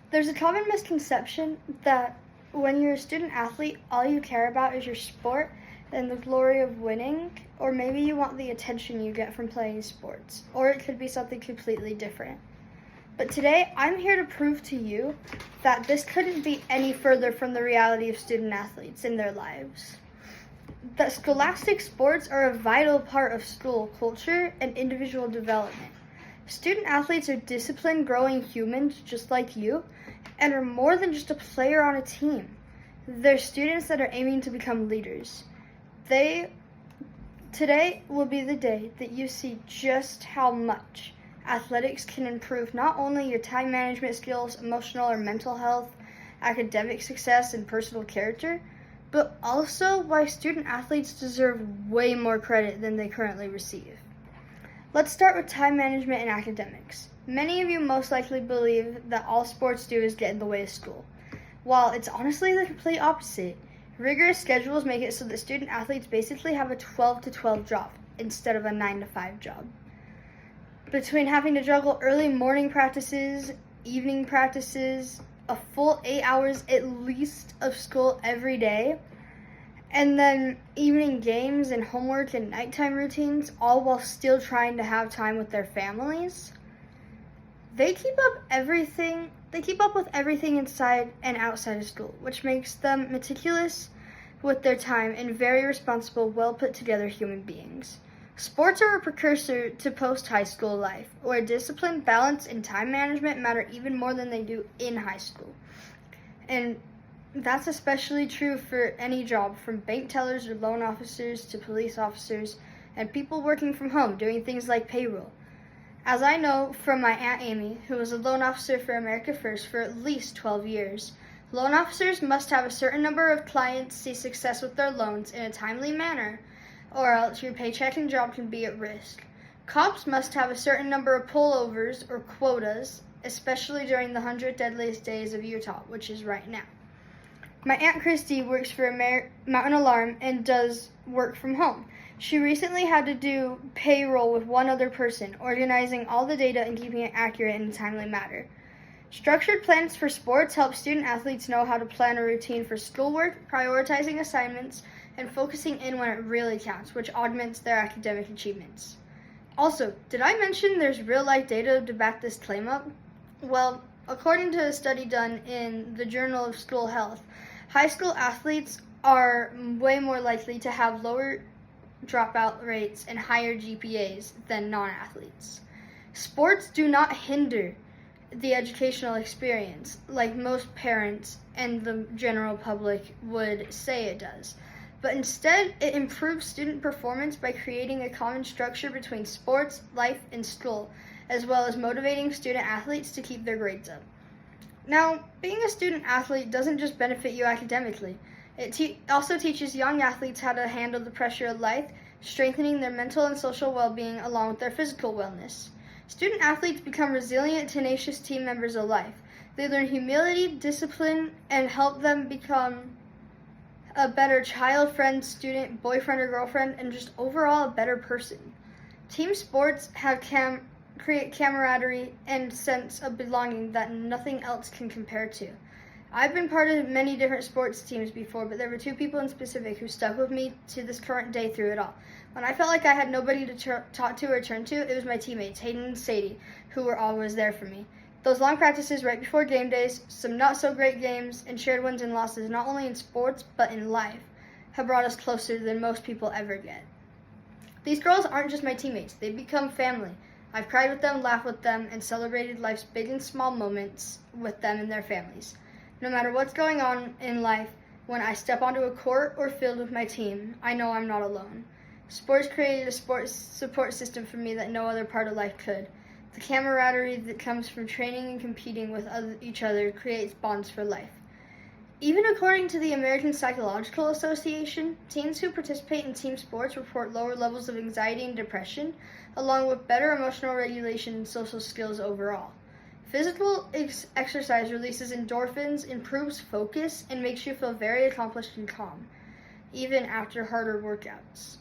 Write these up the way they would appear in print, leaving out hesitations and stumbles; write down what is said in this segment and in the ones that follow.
There's a common misconception that when you're a student athlete, all you care about is your sport and the glory of winning, or maybe you want the attention you get from playing sports, or it could be something completely different. But today, I'm here to prove to you that this couldn't be any further from the reality of student athletes in their lives. That scholastic sports are a vital part of school culture and individual development. Student athletes are disciplined, growing humans just like you, and are more than just a player on a team. They're students that are aiming to become leaders. Today will be the day that you see just how much athletics can improve not only your time management skills, emotional or mental health, academic success, and personal character, but also why student athletes deserve way more credit than they currently receive. Let's start with time management and academics. Many of you most likely believe that all sports do is get in the way of school, while it's honestly the complete opposite. Rigorous schedules make it so that student athletes basically have a 12 to 12 job instead of a 9 to 5 job. Between having to juggle early morning practices, evening practices, a full 8 hours at least of school every day, and then evening games and homework and nighttime routines, all while still trying to have time with their families, they keep up with everything inside and outside of school, which makes them meticulous with their time and very responsible, well put together human beings. Sports are a precursor to post-high school life, where discipline, balance, and time management matter even more than they do in high school. And that's especially true for any job, from bank tellers or loan officers to police officers and people working from home doing things like payroll. As I know from my Aunt Amy, who was a loan officer for America First for at least 12 years, loan officers must have a certain number of clients see success with their loans in a timely manner, or else your paycheck and job can be at risk. Cops must have a certain number of pullovers or quotas, especially during the 100 deadliest days of Utah, which is right now. My Aunt Christy works for Mountain Alarm and does work from home. She recently had to do payroll with one other person, organizing all the data and keeping it accurate in a timely manner. Structured plans for sports help student athletes know how to plan a routine for schoolwork, prioritizing assignments, and focusing in when it really counts, which augments their academic achievements. Also, did I mention there's real-life data to back this claim up? Well, according to a study done in the Journal of School Health, high school athletes are way more likely to have lower dropout rates and higher GPAs than non-athletes. Sports do not hinder the educational experience like most parents and the general public would say it does, but instead it improves student performance by creating a common structure between sports, life, and school, as well as motivating student athletes to keep their grades up. Now, being a student athlete doesn't just benefit you academically. It also teaches young athletes how to handle the pressure of life, strengthening their mental and social well-being along with their physical wellness. Student athletes become resilient, tenacious team members of life. They learn humility, discipline, and help them become a better child, friend, student, boyfriend or girlfriend, and just overall a better person. Team sports create camaraderie and sense of belonging that nothing else can compare to. I've been part of many different sports teams before, but there were two people in specific who stuck with me to this current day through it all. When I felt like I had nobody to talk to or turn to, it was my teammates, Hayden and Sadie, who were always there for me. Those long practices right before game days, some not so great games, and shared wins and losses, not only in sports but in life, have brought us closer than most people ever get. These girls aren't just my teammates, they become family. I've cried with them, laughed with them, and celebrated life's big and small moments with them and their families. No matter what's going on in life, when I step onto a court or field with my team, I know I'm not alone. Sports created a sports support system for me that no other part of life could. The camaraderie that comes from training and competing with each other creates bonds for life. Even according to the American Psychological Association, teens who participate in team sports report lower levels of anxiety and depression, along with better emotional regulation and social skills overall. Physical exercise releases endorphins, improves focus, and makes you feel very accomplished and calm, even after harder workouts.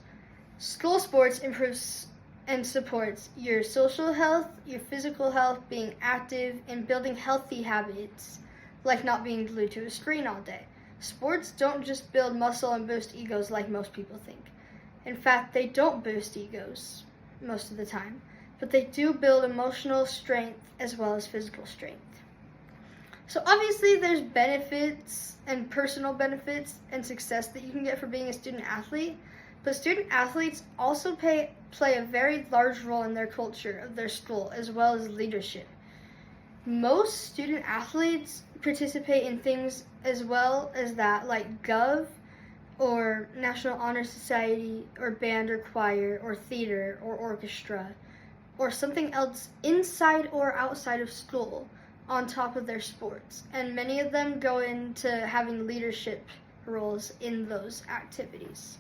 School sports improves and supports your social health, your physical health, being active, and building healthy habits, like not being glued to a screen all day. Sports don't just build muscle and boost egos like most people think. In fact, they don't boost egos most of the time, but they do build emotional strength as well as physical strength. So obviously there's benefits and personal benefits and success that you can get for being a student athlete, but student athletes also play a very large role in their culture of their school as well as leadership. Most student athletes participate in things as well as that, like Gov or National Honor Society or band or choir or theater or orchestra or something else inside or outside of school on top of their sports. And many of them go into having leadership roles in those activities.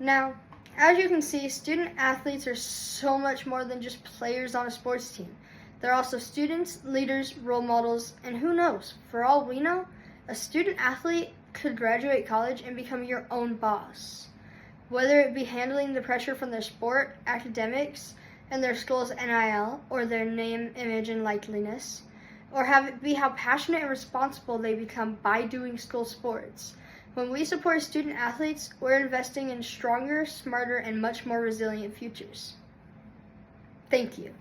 Now, as you can see, student athletes are so much more than just players on a sports team. They're also students, leaders, role models, and who knows, for all we know, a student athlete could graduate college and become your own boss. Whether it be handling the pressure from their sport, academics, and their school's NIL, or their name, image, and likeliness, or have it be how passionate and responsible they become by doing school sports. When we support student athletes, we're investing in stronger, smarter, and much more resilient futures. Thank you.